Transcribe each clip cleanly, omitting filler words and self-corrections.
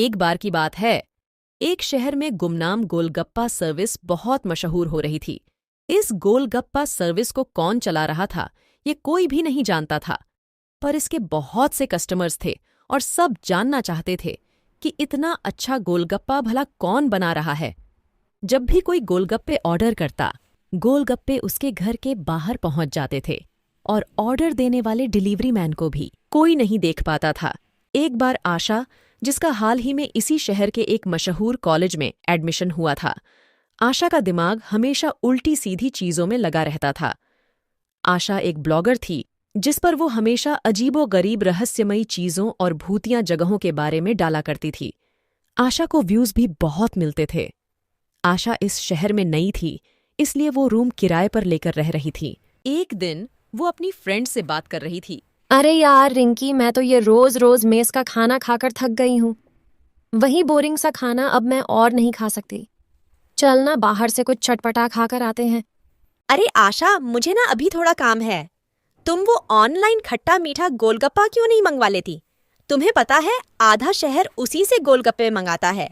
एक बार की बात है, एक शहर में गुमनाम गोलगप्पा सर्विस बहुत मशहूर हो रही थी। इस गोलगप्पा सर्विस को कौन चला रहा था, ये कोई भी नहीं जानता था, पर इसके बहुत से कस्टमर्स थे और सब जानना चाहते थे कि इतना अच्छा गोलगप्पा भला कौन बना रहा है। जब भी कोई गोलगप्पे ऑर्डर करता, गोलगप्पे उसके घर के बाहर पहुंच जाते थे और ऑर्डर देने वाले डिलीवरी मैन को भी कोई नहीं देख पाता था। एक बार आशा, जिसका हाल ही में इसी शहर के एक मशहूर कॉलेज में एडमिशन हुआ था, आशा का दिमाग हमेशा उल्टी सीधी चीजों में लगा रहता था। आशा एक ब्लॉगर थी जिस पर वो हमेशा अजीबोगरीब रहस्यमयी चीजों और भूतिया जगहों के बारे में डाला करती थी। आशा को व्यूज भी बहुत मिलते थे। आशा इस शहर में नई थी, इसलिए वो रूम किराए पर लेकर रह रही थी। एक दिन वो अपनी फ्रेंड से बात कर रही थी। अरे यार रिंकी, मैं तो ये रोज रोज मेस का खाना खाकर थक गई हूँ। वही बोरिंग सा खाना अब मैं और नहीं खा सकती। चल ना, बाहर से कुछ चटपटा खाकर आते हैं। अरे आशा, मुझे ना अभी थोड़ा काम है। तुम वो ऑनलाइन खट्टा मीठा गोलगप्पा क्यों नहीं मंगवा लेती? तुम्हें पता है आधा शहर उसी से गोलगप्पे मंगाता है।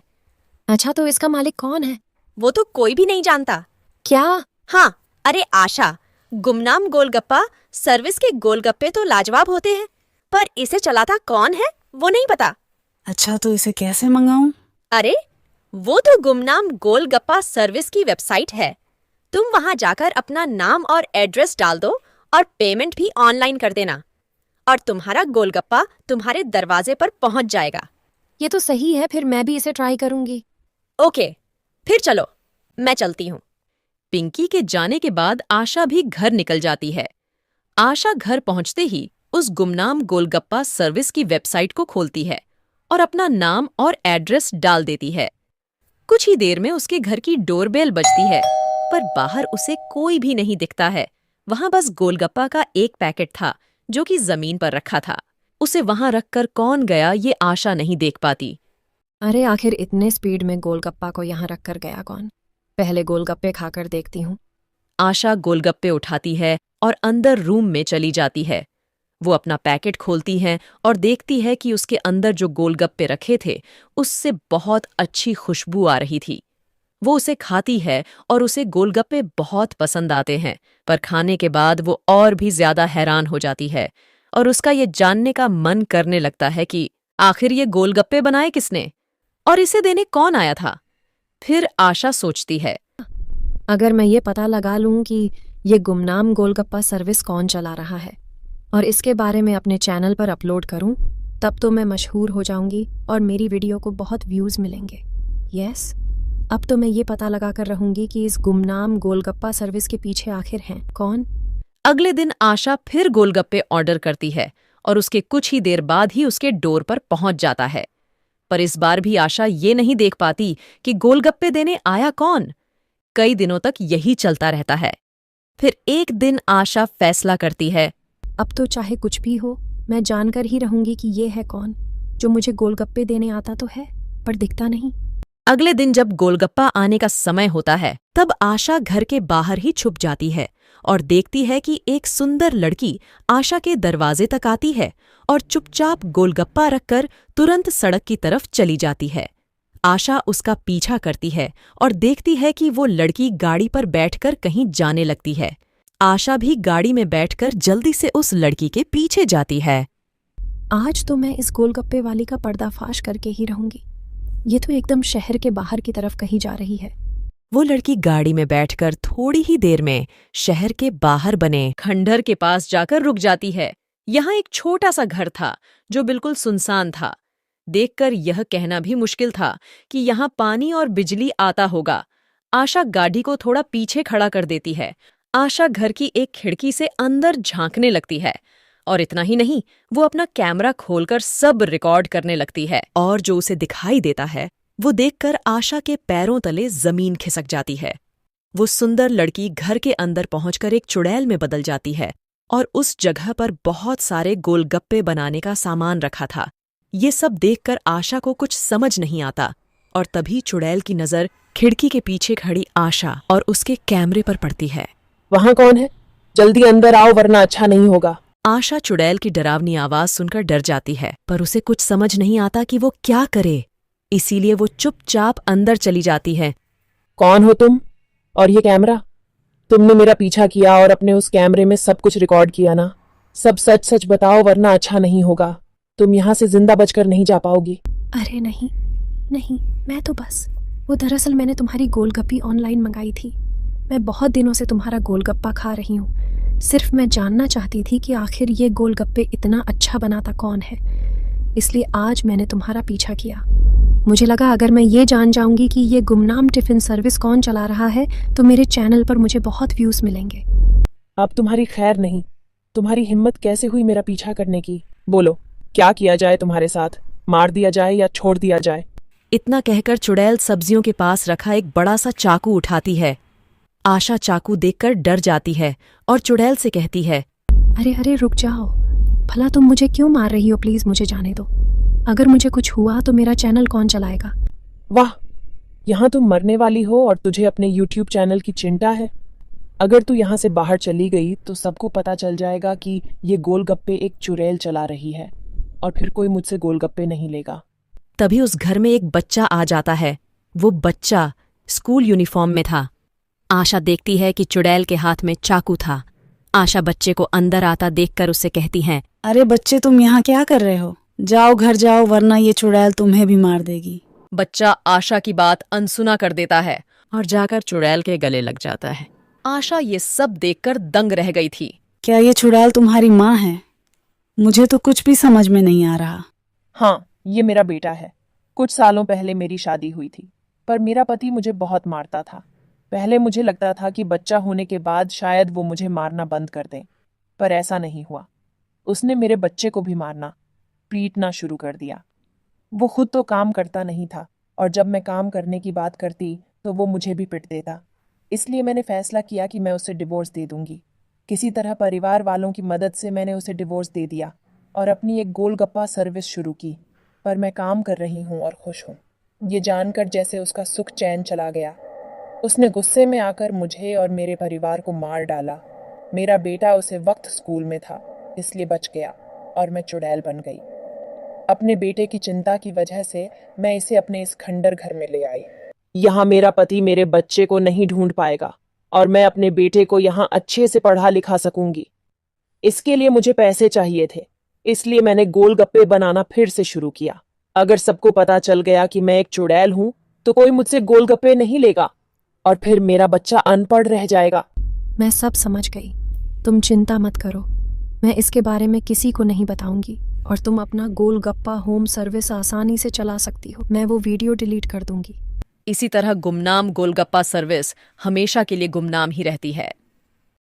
अच्छा, तो इसका मालिक कौन है? वो तो कोई भी नहीं जानता। क्या? हाँ, अरे आशा, गुमनाम गोलगप्पा सर्विस के गोलगप्पे तो लाजवाब होते हैं, पर इसे चलाता कौन है वो नहीं पता। अच्छा, तो इसे कैसे मंगाऊं? अरे वो तो गुमनाम गोलगप्पा सर्विस की वेबसाइट है। तुम वहां जाकर अपना नाम और एड्रेस डाल दो और पेमेंट भी ऑनलाइन कर देना, और तुम्हारा गोलगप्पा तुम्हारे दरवाजे पर पहुंच जाएगा। ये तो सही है, फिर मैं भी इसे ट्राई करूंगी। ओके, फिर चलो, मैं चलती हूँ। पिंकी के जाने के बाद आशा भी घर निकल जाती है। आशा घर पहुंचते ही उस गुमनाम गोलगप्पा सर्विस की वेबसाइट को खोलती है और अपना नाम और एड्रेस डाल देती है। कुछ ही देर में उसके घर की डोरबेल बजती है, पर बाहर उसे कोई भी नहीं दिखता है। वहां बस गोलगप्पा का एक पैकेट था जो कि जमीन पर रखा था। उसे वहां रखकर कौन गया ये आशा नहीं देख पाती। अरे आखिर इतने स्पीड में गोलगप्पा को यहाँ रख कर गया कौन? पहले गोलगप्पे खाकर देखती हूँ। आशा गोलगप्पे उठाती है और अंदर रूम में चली जाती है। वो अपना पैकेट खोलती है और देखती है कि उसके अंदर जो गोलगप्पे रखे थे उससे बहुत अच्छी खुशबू आ रही थी। वो उसे खाती है और उसे गोलगप्पे बहुत पसंद आते हैं, पर खाने के बाद वो और भी ज्यादा हैरान हो जाती है और उसका ये जानने का मन करने लगता है कि आखिर ये गोलगप्पे बनाए किसने और इसे देने कौन आया था। फिर आशा सोचती है, अगर मैं ये पता लगा लूँ कि ये गुमनाम गोलगप्पा सर्विस कौन चला रहा है और इसके बारे में अपने चैनल पर अपलोड करूँ, तब तो मैं मशहूर हो जाऊंगी और मेरी वीडियो को बहुत व्यूज़ मिलेंगे। यस, अब तो मैं ये पता लगा कर रहूंगी कि इस गुमनाम गोलगप्पा सर्विस के पीछे आखिर हैं कौन। अगले दिन आशा फिर गोलगप्पे ऑर्डर करती है और उसके कुछ ही देर बाद ही उसके डोर पर पहुंच जाता है। पर इस बार भी आशा ये नहीं देख पाती कि गोलगप्पे देने आया कौन। कई दिनों तक यही चलता रहता है। फिर एक दिन आशा फैसला करती है, अब तो चाहे कुछ भी हो, मैं जानकर ही रहूंगी कि ये है कौन जो मुझे गोलगप्पे देने आता तो है पर दिखता नहीं। अगले दिन जब गोलगप्पा आने का समय होता है, तब आशा घर के बाहर ही छुप जाती है और देखती है कि एक सुंदर लड़की आशा के दरवाजे तक आती है और चुपचाप गोलगप्पा रखकर तुरंत सड़क की तरफ चली जाती है। आशा उसका पीछा करती है और देखती है कि वो लड़की गाड़ी पर बैठकर कहीं जाने लगती है। आशा भी गाड़ी में बैठकर जल्दी से उस लड़की के पीछे जाती है। आज तो मैं इस गोलगप्पे वाली का पर्दाफाश करके ही रहूंगी। ये तो एकदम शहर के बाहर की तरफ कहीं जा रही है। वो लड़की गाड़ी में बैठकर थोड़ी ही देर में शहर के बाहर बने खंडहर के पास जाकर रुक जाती है। यहाँ एक छोटा सा घर था जो बिल्कुल सुनसान था। देखकर यह कहना भी मुश्किल था कि यहाँ पानी और बिजली आता होगा। आशा गाड़ी को थोड़ा पीछे खड़ा कर देती है। आशा घर की एक खिड़की से अंदर झांकने लगती है और इतना ही नहीं, वो अपना कैमरा खोलकर सब रिकॉर्ड करने लगती है और जो उसे दिखाई देता है वो देखकर आशा के पैरों तले जमीन खिसक जाती है। वो सुंदर लड़की घर के अंदर पहुंचकर एक चुड़ैल में बदल जाती है और उस जगह पर बहुत सारे गोलगप्पे बनाने का सामान रखा था। ये सब देखकर आशा को कुछ समझ नहीं आता और तभी चुड़ैल की नजर खिड़की के पीछे खड़ी आशा और उसके कैमरे पर पड़ती है। वहाँ कौन है? जल्दी अंदर आओ वरना अच्छा नहीं होगा। आशा चुड़ैल की डरावनी आवाज सुनकर डर जाती है, पर उसे कुछ समझ नहीं आता कि वो क्या करे। इसीलिए वो चुपचाप अंदर चली जाती है। कौन हो तुम? और ये कैमरा? तुमने मेरा पीछा किया और अपने उस कैमरे में सब कुछ रिकॉर्ड किया ना? सब सच सच बताओ वरना अच्छा नहीं होगा। तुम यहाँ से जिंदा बचकर नहीं जा पाओगी। अरे नहीं नहीं, मैं तो बस वो दरअसल मैंने तुम्हारी गोलगप्पी ऑनलाइन मंगाई थी। मैं बहुत दिनों से तुम्हारा गोलगप्पा खा रही हूँ। सिर्फ मैं जानना चाहती थी कि आखिर ये गोलगप्पे इतना अच्छा बनाता कौन है, इसलिए आज मैंने तुम्हारा पीछा किया। मुझे लगा अगर मैं ये जान जाऊंगी कि ये गुमनाम टिफिन सर्विस कौन चला रहा है तो मेरे चैनल पर मुझे बहुत व्यूज मिलेंगे। अब तुम्हारी खैर नहीं। तुम्हारी हिम्मत कैसे हुई मेरा पीछा करने की? बोलो, क्या किया जाए तुम्हारे साथ? मार दिया जाए या छोड़ दिया जाए? इतना कहकर चुड़ैल सब्जियों के पास रखा एक बड़ा सा चाकू उठाती है। आशा चाकू देखकर डर जाती है और चुड़ैल से कहती है, अरे अरे रुक जाओ, भला तुम मुझे क्यों मार रही हो? प्लीज मुझे जाने दो। अगर मुझे कुछ हुआ तो मेरा चैनल कौन चलाएगा? वाह, यहाँ तुम मरने वाली हो और तुझे अपने YouTube चैनल की चिंता है। अगर तू यहाँ से बाहर चली गई तो सबको पता चल जाएगा कि ये गोलगप्पे एक चुड़ैल चला रही है और फिर कोई मुझसे गोलगप्पे नहीं लेगा। तभी उस घर में एक बच्चा आ जाता है। वो बच्चा स्कूल यूनिफॉर्म में था। आशा देखती है कि चुड़ैल के हाथ में चाकू था। आशा बच्चे को अंदर आता देखकर उससे कहती है, अरे बच्चे, तुम यहाँ क्या कर रहे हो? जाओ घर जाओ, वरना ये चुड़ैल तुम्हें भी मार देगी। बच्चा आशा की बात अनसुना कर देता है और जाकर चुड़ैल के गले लग जाता है। आशा ये सब देखकर दंग रह गई थी। क्या ये चुड़ैल तुम्हारी माँ है? मुझे तो कुछ भी समझ में नहीं आ रहा। हाँ, ये मेरा बेटा है। कुछ सालों पहले मेरी शादी हुई थी, पर मेरा पति मुझे बहुत मारता था। पहले मुझे लगता था कि बच्चा होने के बाद शायद वो मुझे मारना बंद कर दें, पर ऐसा नहीं हुआ। उसने मेरे बच्चे को भी मारना, पीटना शुरू कर दिया। वो खुद तो काम करता नहीं था और जब मैं काम करने की बात करती तो वो मुझे भी पिट देता। इसलिए मैंने फैसला किया कि मैं उसे डिवोर्स दे दूंगी। किसी तरह परिवार वालों की मदद से मैंने उसे डिवोर्स दे दिया और अपनी एक गोलगप्पा सर्विस शुरू की। पर मैं काम कर रही हूँ और खुश हूँ। ये जानकर जैसे उसका सुख चैन चला गया। उसने गुस्से में आकर मुझे और मेरे परिवार को मार डाला। मेरा बेटा उसे वक्त स्कूल में था, इसलिए बच गया और मैं चुड़ैल बन गई। अपने बेटे की चिंता की वजह से मैं इसे अपने इस खंडर घर में ले आई। यहाँ मेरा पति मेरे बच्चे को नहीं ढूंढ पाएगा और मैं अपने बेटे को यहाँ अच्छे से पढ़ा लिखा सकूंगी। इसके लिए मुझे पैसे चाहिए थे, इसलिए मैंने गोलगप्पे बनाना फिर से शुरू किया। अगर सबको पता चल गया कि मैं एक चुड़ैल हूँ तो कोई मुझसे गोलगप्पे नहीं लेगा और फिर मेरा बच्चा अनपढ़ रह जाएगा। मैं सब समझ गई, तुम चिंता मत करो। मैं इसके बारे में किसी को नहीं बताऊंगी और तुम अपना गोलगप्पा होम सर्विस आसानी से चला सकती हो। मैं वो वीडियो डिलीट कर दूंगी। इसी तरह गुमनाम गोलगप्पा सर्विस हमेशा के लिए गुमनाम ही रहती है।